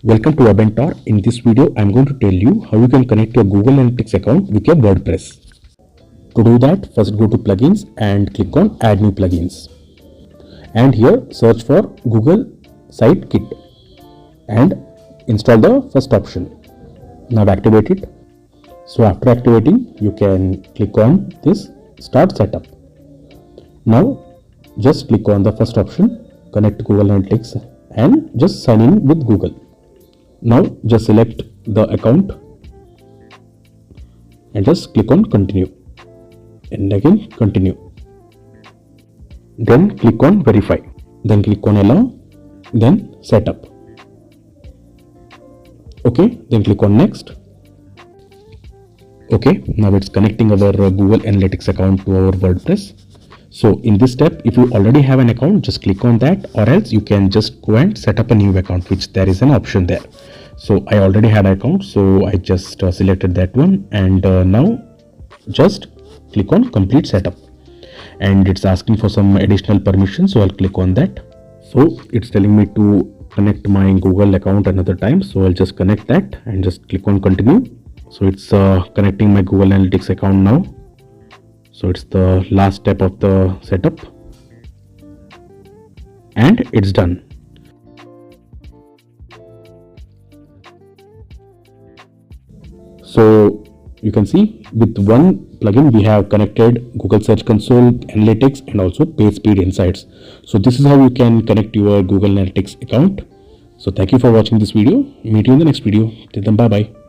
Welcome to Webentor. In this video, I am going to tell you how you can connect your Google Analytics account with your WordPress. To do that, first go to plugins and click on add new plugins. And here search for Google Site Kit and install the first option. Now activate it. So after activating, you can click on this start setup. Now just click on the first option, connect to Google Analytics and just sign in with Google. Now just select the account and just click on continue and again continue. Then click on verify, then click on allow, then setup. Okay, then click on next. Okay, now it's connecting our Google Analytics account to our WordPress. So in this step, if you already have an account, just click on that, or else you can just go and set up a new account, which there is an option there. So I already had an account, so I just selected that one, and now just click on complete setup, and it's asking for some additional permission, so I'll click on that. So it's telling me to connect my Google account another time, so I'll just connect that and just click on continue. So it's connecting my Google Analytics account now. So it's the last step of the setup and it's done. So you can see with one plugin we have connected Google Search Console, Analytics and also Page Speed Insights. So this is how you can connect your Google Analytics account. So thank you for watching this video. Meet you in the next video. Till then, bye bye.